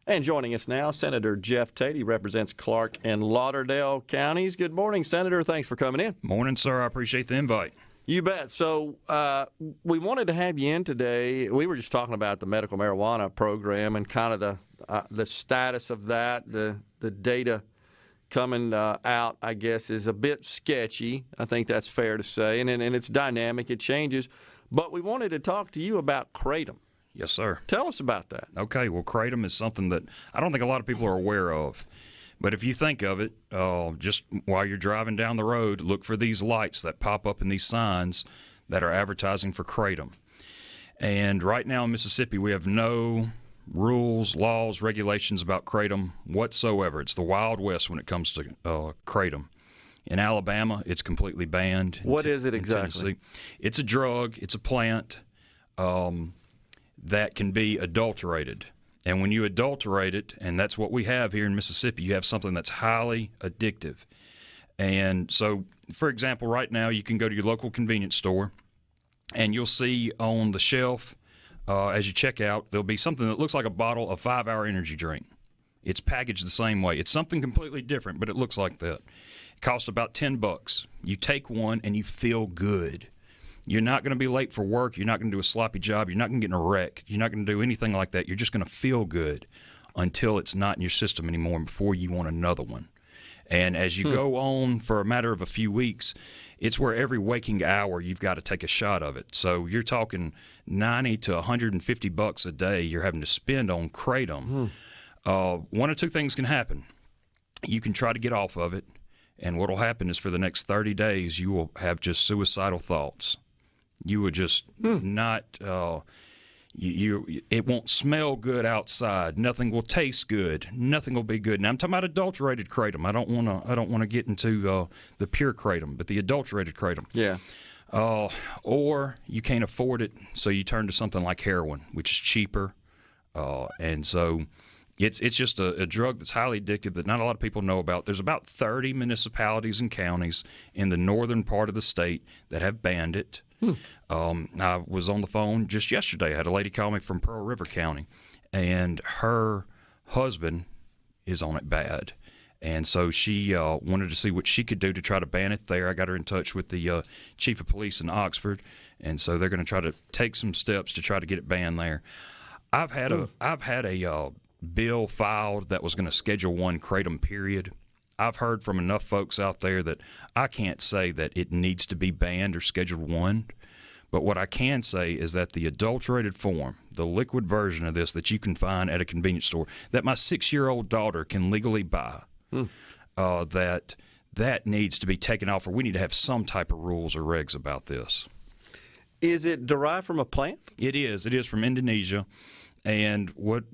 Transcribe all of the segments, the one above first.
And joining us now, Senator Jeff Tate. He represents Clarke and Lauderdale Counties. Good morning, Senator. Thanks for coming in. Morning, sir. I appreciate the invite. You bet. So we wanted to have you in today. We were just talking about the medical marijuana program and kind of the status of that. The data coming out, I guess, is a bit sketchy. I think that's fair to say. And it's dynamic. It changes. But we wanted to talk to you about Kratom. Yes, sir. Tell us about that. Okay, well, Kratom is something that I don't think a lot of people are aware of. But if you think of it, just while you're driving down the road, look for these lights that pop up in these signs that are advertising for Kratom. And right now in Mississippi, we have no rules, laws, regulations about Kratom whatsoever. It's the Wild West when it comes to Kratom. In Alabama, it's completely banned. What is it exactly? Tennessee. It's a drug. It's a plant. That can be adulterated. And when you adulterate it, and that's what we have here in Mississippi, you have something that's highly addictive. And so, for example, right now you can go to your local convenience store and you'll see on the shelf as you check out, there'll be something that looks like a bottle of 5-hour energy drink. It's packaged the same way. It's something completely different, but it looks like that. It costs about $10. You take one and you feel good. You're not going to be late for work. You're not going to do a sloppy job. You're not going to get in a wreck. You're not going to do anything like that. You're just going to feel good until it's not in your system anymore and before you want another one. And as you go on for a matter of a few weeks, it's where every waking hour you've got to take a shot of it. So you're talking $90 to $150 a day you're having to spend on Kratom. One or two things can happen. You can try to get off of it, and what will happen is for the next 30 days you will have just suicidal thoughts. You would just not. It won't smell good outside. Nothing will taste good. Nothing will be good. Now I'm talking about adulterated Kratom. I don't want to get into the pure Kratom, but the adulterated Kratom. Yeah. Or you can't afford it, so you turn to something like heroin, which is cheaper, and so. It's just a drug that's highly addictive that not a lot of people know about. There's about 30 municipalities and counties in the northern part of the state that have banned it. I was on the phone just yesterday. I had a lady call me from Pearl River County, and her husband is on it bad. And so she wanted to see what she could do to try to ban it there. I got her in touch with the chief of police in Oxford, and so they're going to try to take some steps to try to get it banned there. I've had a bill filed that was going to Schedule 1 Kratom period. I've heard from enough folks out there that I can't say that it needs to be banned or Scheduled 1, but what I can say is that the adulterated form, the liquid version of this that you can find at a convenience store, that my 6-year-old daughter can legally buy, that needs to be taken off, or we need to have some type of rules or regs about this. Is it derived from a plant? It is. It is from Indonesia. And what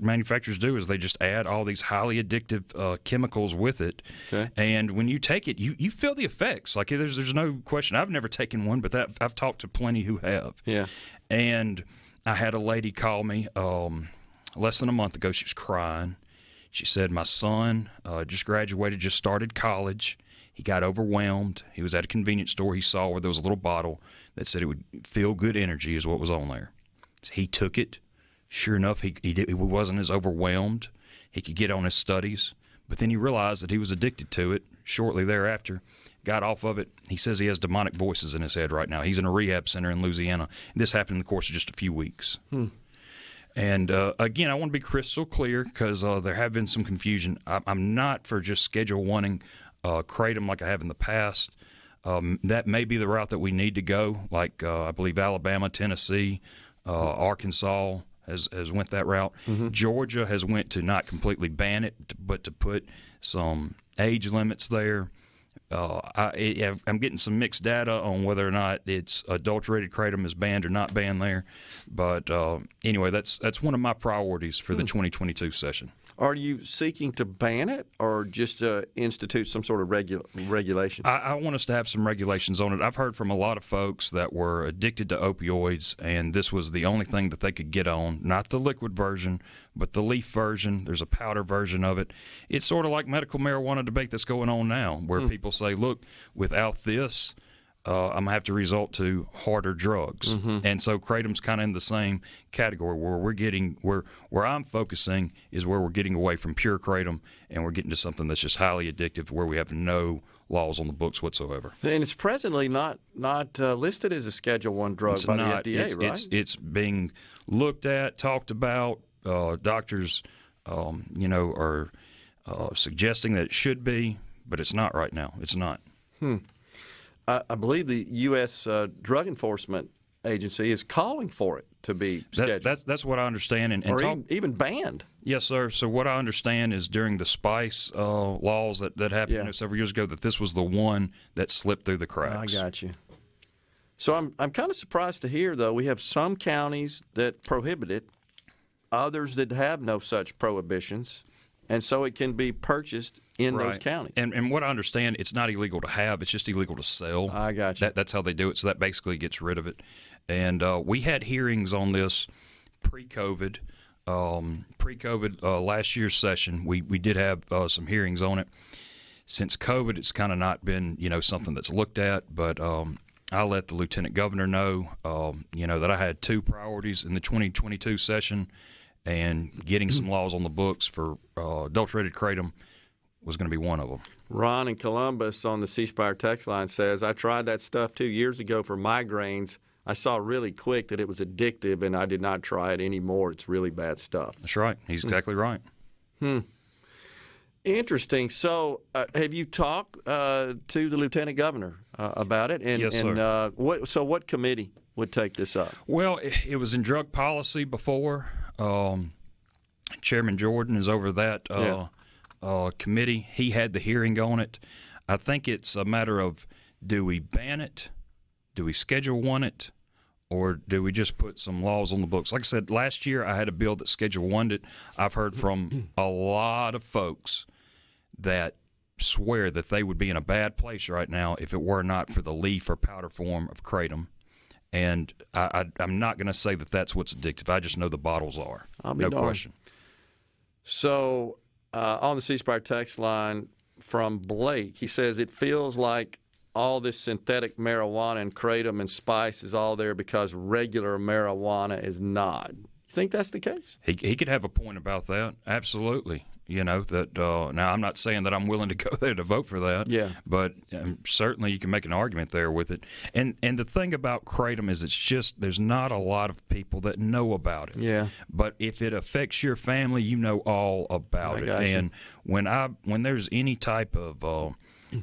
manufacturers do is they just add all these highly addictive chemicals with it. Okay. And when you take it, you feel the effects. Like there's no question. I've never taken one, but I've talked to plenty who have. Yeah. And I had a lady call me less than a month ago. She was crying. She said, my son just graduated, just started college. He got overwhelmed. He was at a convenience store. He saw where there was a little bottle that said it would feel good energy is what was on there. He took it. Sure enough, he wasn't as overwhelmed. He could get on his studies. But then he realized that he was addicted to it shortly thereafter, got off of it. He says he has demonic voices in his head right now. He's in a rehab center in Louisiana. This happened in the course of just a few weeks. And, again, I want to be crystal clear because there have been some confusion. I'm not for just Schedule 1-ing Kratom like I have in the past. That may be the route that we need to go, like I believe Alabama, Tennessee, Arkansas has went that route. Georgia has went to not completely ban it, but to put some age limits there. I'm getting some mixed data on whether or not it's adulterated Kratom is banned or not banned there. But anyway, that's one of my priorities for the 2022 session. Are you seeking to ban it or just institute some sort of regulation? I want us to have some regulations on it. I've heard from a lot of folks that were addicted to opioids, and this was the only thing that they could get on, not the liquid version, but the leaf version. There's a powder version of it. It's sort of like medical marijuana debate that's going on now, where people say, look, without this, I'm going to have to resort to harder drugs. And so Kratom's kind of in the same category where where I'm focusing is where we're getting away from pure Kratom and we're getting to something that's just highly addictive where we have no laws on the books whatsoever. And it's presently not listed as a Schedule I drug It's by not. the FDA, right? It's being looked at, talked about. Doctors, are suggesting that it should be, but it's not right now. It's not. I believe the U.S. Drug Enforcement Agency is calling for it to be scheduled. That's what I understand. And or even banned. Yes, sir. So what I understand is during the spice laws that happened several years ago, that this was the one that slipped through the cracks. I got you. So I'm kind of surprised to hear, though, we have some counties that prohibit it, others that have no such prohibitions, and so it can be purchased in those counties. And what I understand, it's not illegal to have; it's just illegal to sell. I got you. That's how they do it. So that basically gets rid of it. And we had hearings on this pre-COVID. Last year's session, we did have some hearings on it. Since COVID, it's kind of not been something that's looked at, but. I let the lieutenant governor know, that I had two priorities in the 2022 session, and getting some laws on the books for adulterated kratom was going to be one of them. Ron in Columbus on the C Spire text line says, I tried that stuff 2 years ago for migraines. I saw really quick that it was addictive, and I did not try it anymore. It's really bad stuff. That's right. He's exactly right. Interesting. So have you talked to the lieutenant governor about it? And, yes, sir. And what committee would take this up? Well, it was in drug policy before. Chairman Jordan is over that committee. He had the hearing on it. I think it's a matter of, do we ban it? Do we Schedule I it? Or do we just put some laws on the books? Like I said, last year I had a bill that Schedule I'd it. I've heard from a lot of folks that swear that they would be in a bad place right now if it were not for the leaf or powder form of kratom. And I'm not going to say that that's what's addictive. I just know the bottles are. No question. So on the C Spire text line from Blake, he says, it feels like all this synthetic marijuana and kratom and spice is all there because regular marijuana is not. You think that's the case? He could have a point about that. Absolutely. That now I'm not saying that I'm willing to go there to vote for that. Yeah. But certainly you can make an argument there with it. And the thing about kratom is it's just there's not a lot of people that know about it. Yeah. But if it affects your family, you know all about it. And when there's any type of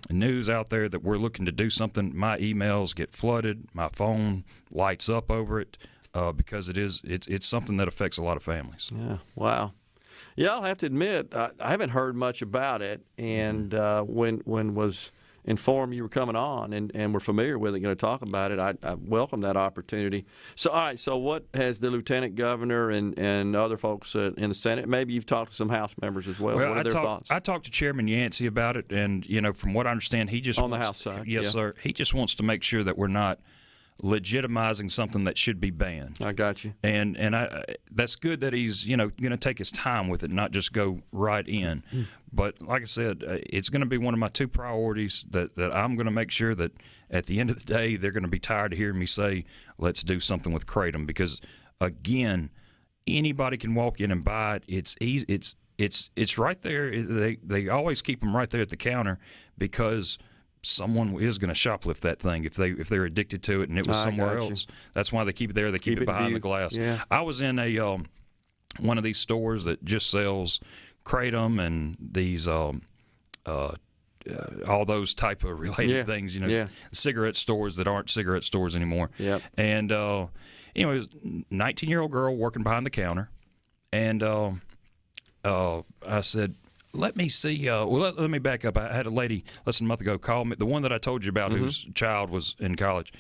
news out there that we're looking to do something, my emails get flooded, my phone lights up over it because it's something that affects a lot of families. Yeah. Wow. Yeah, I'll have to admit, I haven't heard much about it, and when was informed you were coming on and we're familiar with it, going to talk about it, I welcome that opportunity. So, all right, so what has the lieutenant governor and other folks in the Senate, maybe you've talked to some House members as well, what are their thoughts? I talked to Chairman Yancey about it, and, from what I understand, he just on the House side. Yes, sir. He just wants to make sure that we're not legitimizing something that should be banned. I got you. And that's good that he's going to take his time with it, not just go right in. But like I said, it's going to be one of my two priorities that I'm going to make sure that at the end of the day they're going to be tired of hearing me say, let's do something with kratom, because again, anybody can walk in and buy it. It's easy. It's right there. They always keep them right there at the counter because someone is going to shoplift that thing if they're addicted to it and it was somewhere else. That's why they keep it there. They keep it behind the glass. Yeah. I was in a one of these stores that just sells kratom and these all those type of related things. Cigarette stores that aren't cigarette stores anymore. Yep. And it was a 19-year-old girl working behind the counter, and I said, let me see. Let me back up. I had a lady less than a month ago call me, the one that I told you about whose child was in college.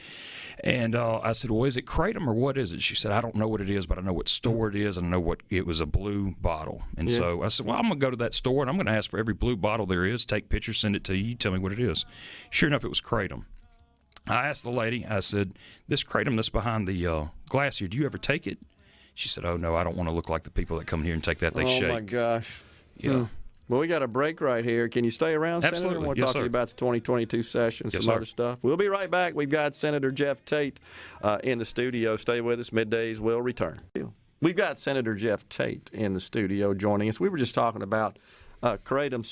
And I said, well, is it kratom or what is it? She said, I don't know what it is, but I know what store it is, and I know what it was, a blue bottle. And so I said, well, I'm going to go to that store, and I'm going to ask for every blue bottle there is, take pictures, send it to you, tell me what it is. Sure enough, it was kratom. I asked the lady, I said, this kratom that's behind the glass here, do you ever take it? She said, oh, no, I don't want to look like the people that come here and take that. They shake. Oh, my gosh. Yeah. Well, we got a break right here. Can you stay around, Senator? Absolutely. We'll Yes, talk to sir. you about the 2022 session, Yes, some sir. other stuff. We'll be right back. We've got Senator Jeff Tate in the studio. Stay with us. Middays will return. We've got Senator Jeff Tate in the studio joining us. We were just talking about Kratom.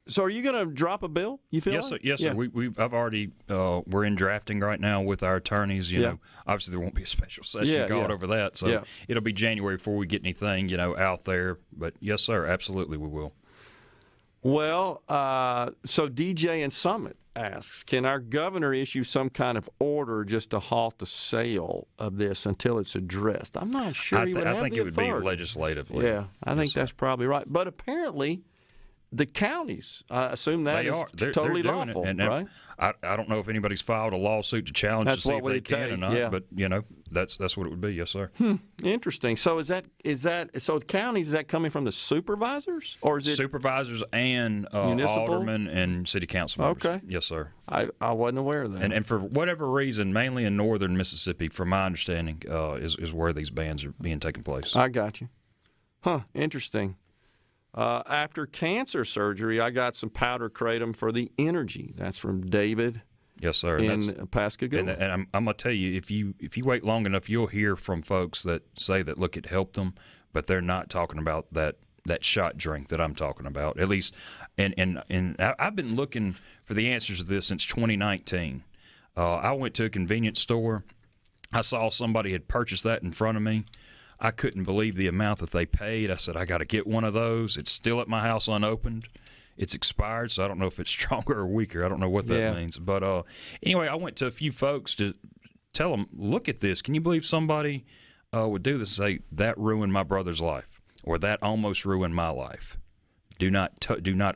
So are you going to drop a bill, you feel Yes, sir. like? Yes, sir. I've already, we're in drafting right now with our attorneys. You know, obviously there won't be a special session called over that. So it'll be January before we get anything, out there. But yes, sir, absolutely we will. Well, so DJ in Summit asks, can our governor issue some kind of order just to halt the sale of this until it's addressed? I'm not sure he would have the authority. I think it would be legislatively. Yeah, I think that's probably right. But apparently the counties, I assume that is totally they're doing lawful, it. And right? I don't know if anybody's filed a lawsuit to challenge to see if they can or not. But that's what it would be. Yes, sir. Interesting. So so counties, is that coming from the supervisors, or is it supervisors and aldermen and city council members? Okay. Yes, sir. I wasn't aware of that. And for whatever reason, mainly in northern Mississippi, from my understanding, is where these bans are being taken place. I got you. Interesting. After cancer surgery, I got some powder kratom for the energy. That's from David. Yes, sir. In Pascagoula. And I'm going to tell you, if you wait long enough, you'll hear from folks that say that, look, it helped them, but they're not talking about that shot drink that I'm talking about. At least, and I've been looking for the answers to this since 2019. I went to a convenience store. I saw somebody had purchased that in front of me. I couldn't believe the amount that they paid. I said, I got to get one of those. It's still at my house unopened. It's expired, so I don't know if it's stronger or weaker. I don't know what that means. But anyway, I went to a few folks to tell them, look at this. Can you believe somebody would do this and say, that ruined my brother's life, or that almost ruined my life? Do not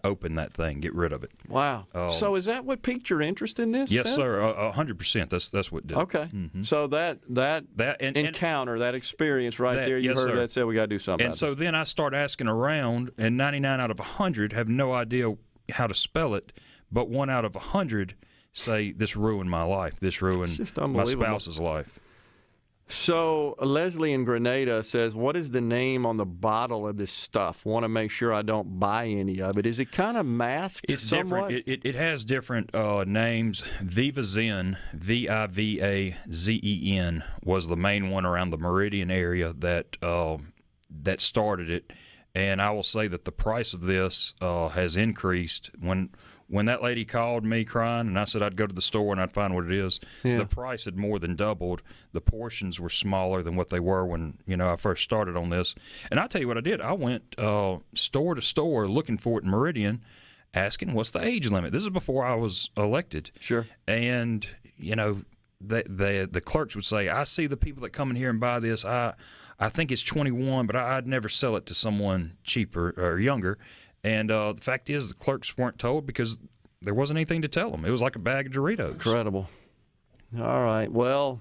open that thing. Get rid of it. Wow. So is that what piqued your interest in this? Yes, sir. 100%. That's what did. Okay. Mm-hmm. So that encounter, that experience there, you heard that said we got to do something. And so then I start asking around, and 99 out of 100 have no idea how to spell it, but 1 out of 100 say this ruined my life. This ruined my spouse's life. So Leslie in Grenada says, what is the name on the bottle of this stuff? Want to make sure I don't buy any of it. Is it kind of masked somewhat? Different. It has different names. Viva Zen, Vivazen, was the main one around the Meridian area that started it. And I will say that the price of this has increased. When that lady called me crying and I said I'd go to the store and I'd find what it is, the price had more than doubled. The portions were smaller than what they were when I first started on this. And I'll tell you what I did. I went store to store looking for it in Meridian, asking what's the age limit. This is before I was elected. Sure. And, the clerks would say, I see the people that come in here and buy this. I think it's 21, but I'd never sell it to someone cheaper or younger. And the fact is, the clerks weren't told because there wasn't anything to tell them. It was like a bag of Doritos. Incredible. All right. Well,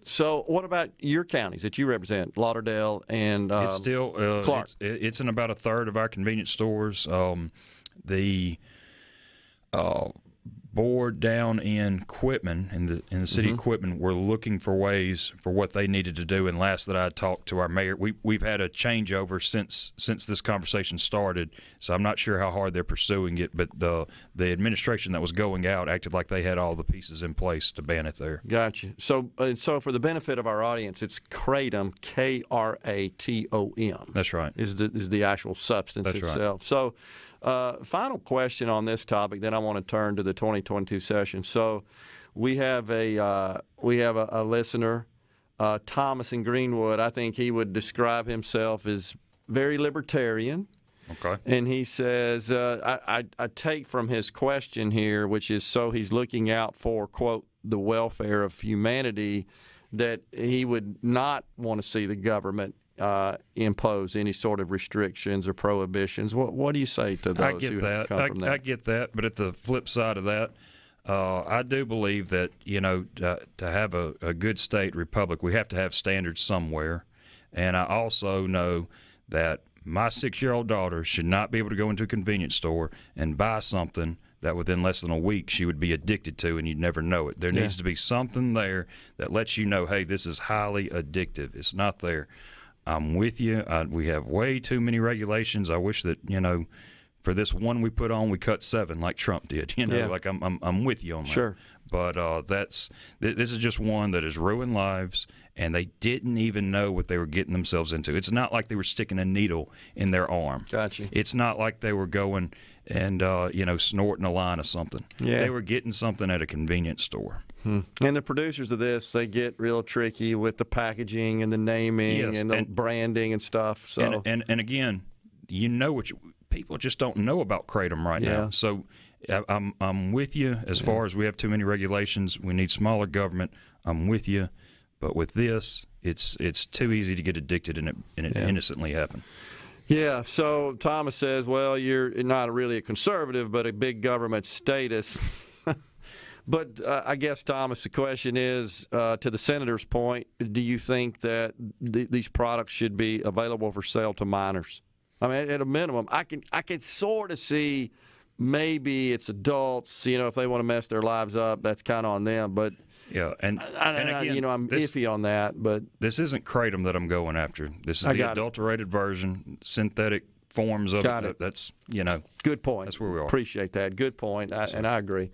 so what about your counties that you represent, Lauderdale and it's still Clarke? It's in about a third of our convenience stores. The board down in Quitman, in the city of Quitman, were looking for ways for what they needed to do. And last that I talked to our mayor, we've had a changeover since this conversation started. So I'm not sure how hard they're pursuing it, but the administration that was going out acted like they had all the pieces in place to ban it there. Gotcha. So for the benefit of our audience, it's Kratom, Kratom. That's right. Is the actual substance itself. Right. So. Final question on this topic, then I want to turn to the 2022 session. So we have a listener, Thomas in Greenwood. I think he would describe himself as very libertarian. Okay. And he says, I take from his question here, which is so he's looking out for, quote, the welfare of humanity, that he would not want to see the government impose any sort of restrictions or prohibitions. What do you say to those who come from that? I get that, but at the flip side of that, I do believe that to have a good state republic, we have to have standards somewhere, and I also know that my 6-year-old daughter should not be able to go into a convenience store and buy something that within less than a week she would be addicted to, and you'd never know it. There needs to be something there that lets you know, hey, this is highly addictive. It's not there. I'm with you. We have way too many regulations. I wish that, for this one we put on, we cut 7 like Trump did. Like I'm with you on that. Sure. But this is just one that has ruined lives, and they didn't even know what they were getting themselves into. It's not like they were sticking a needle in their arm. Gotcha. It's not like they were going and snorting a line of something. Yeah. They were getting something at a convenience store. And the producers of this, they get real tricky with the packaging and the naming and the branding and stuff. So and again, people just don't know about Kratom right now. So I'm with you as far as we have too many regulations. We need smaller government. I'm with you, but with this, it's too easy to get addicted and it innocently happen. Yeah, so Thomas says, well, you're not really a conservative, but a big government status. But I guess, Thomas, the question is, to the senator's point, do you think that these products should be available for sale to minors? I mean, at a minimum, I can sort of see maybe it's adults, if they want to mess their lives up, that's kind of on them. But yeah, and again, I'm iffy on that. But this isn't Kratom that I'm going after. This is the adulterated version, synthetic forms of it. That's good point. That's where we are. Appreciate that. Good point, and I agree.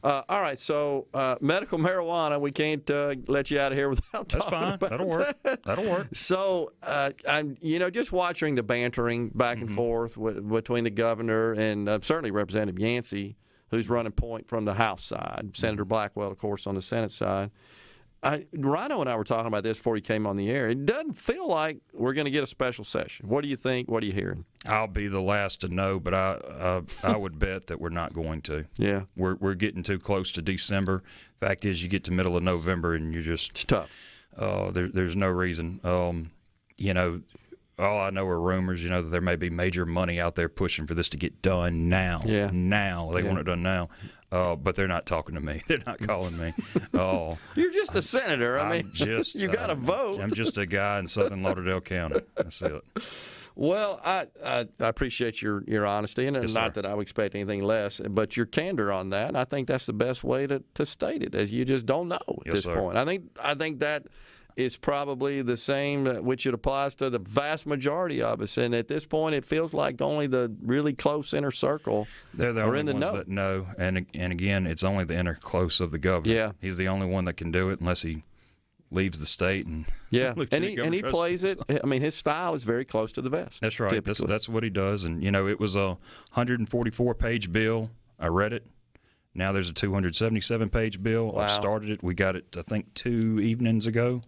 All right, so medical marijuana, we can't let you out of here without talking about that. That'll work. That'll work. So, I'm just watching the bantering back and forth between the governor and certainly Representative Yancey, who's running point from the House side, Senator Blackwell, of course, on the Senate side. Rhino and I were talking about this before he came on the air. It doesn't feel like we're going to get a special session. What do you think? What are you hearing? I'll be the last to know, but I would bet that we're not going to. Yeah, we're getting too close to December. Fact is, you get to middle of November and it's tough. There's no reason. All I know are rumors. That there may be major money out there pushing for this to get done now. Yeah. Now they want it done now. But they're not talking to me. They're not calling me. You're just a senator. I mean, you got to vote. I'm just a guy in Southern Lauderdale County. That's it. Well, I appreciate your honesty, and not that I would expect anything less, but your candor on that. And I think that's the best way to state it, as you just don't know at this point. I think that is probably the same, which it applies to the vast majority of us. And at this point, it feels like only the really close inner circle They're the only ones that know. And again, it's only the inner close of the governor. Yeah. He's the only one that can do it unless he leaves the state and he plays it. I mean, his style is very close to the vest. That's right. That's what he does. And it was a 144-page bill. I read it. Now there's a 277-page bill. Wow. I started it. We got it, I think, 2 evenings ago.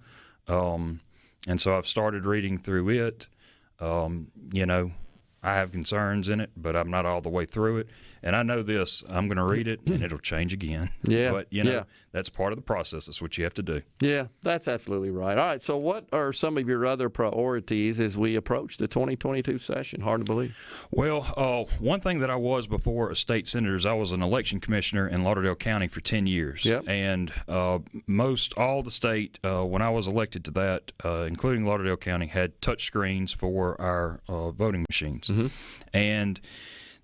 And so I've started reading through it. I have concerns in it, but I'm not all the way through it. And I know this, I'm going to read it, and it'll change again. Yeah. But, that's part of the process. That's what you have to do. Yeah, that's absolutely right. All right, so what are some of your other priorities as we approach the 2022 session? Hard to believe. Well, one thing that I was before a state senator is I was an election commissioner in Lauderdale County for 10 years. Yep. And most all the state, when I was elected to that, including Lauderdale County, had touch screens for our voting machines. Mm-hmm. And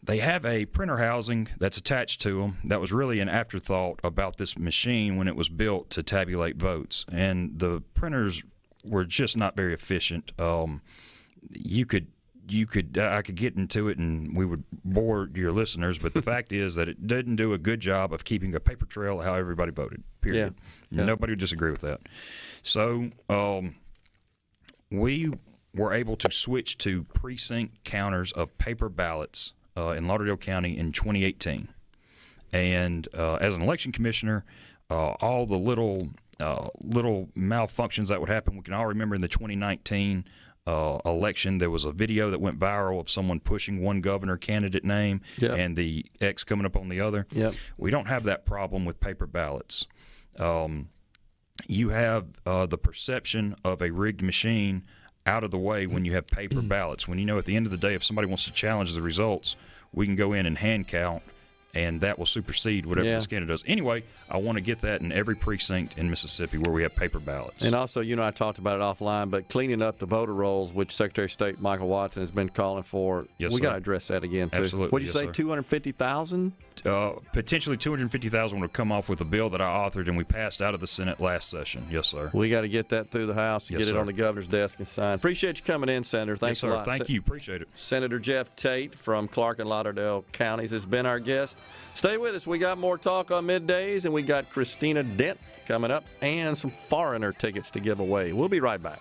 they have a printer housing that's attached to them that was really an afterthought about this machine when it was built to tabulate votes. And the printers were just not very efficient. I could get into it and we would bore your listeners, but the fact is that it didn't do a good job of keeping a paper trail of how everybody voted, period. Yeah. Nobody would disagree with that. So we were able to switch to precinct counters of paper ballots in Lauderdale County in 2018. And as an election commissioner, all the little malfunctions that would happen, we can all remember in the 2019 election, there was a video that went viral of someone pushing one governor candidate name and the X coming up on the other. Yep. We don't have that problem with paper ballots. You have the perception of a rigged machine out of the way when you have paper ballots. When at the end of the day, if somebody wants to challenge the results, we can go in and hand count and that will supersede whatever the scanner does. Anyway, I want to get that in every precinct in Mississippi where we have paper ballots. And also, I talked about it offline, but cleaning up the voter rolls, which Secretary of State Michael Watson has been calling for, we got to address that again, too. Absolutely. What did you say, 250,000? Potentially 250,000 would come off with a bill that I authored and we passed out of the Senate last session. Yes, sir. We got to get that through the House and get it on the governor's desk and signed. Appreciate you coming in, Senator. Thanks a lot. Thank you. Appreciate it. Senator Jeff Tate from Clarke and Lauderdale Counties has been our guest. Stay with us. We got more talk on middays, and we got Christina Dent coming up and some foreigner tickets to give away. We'll be right back.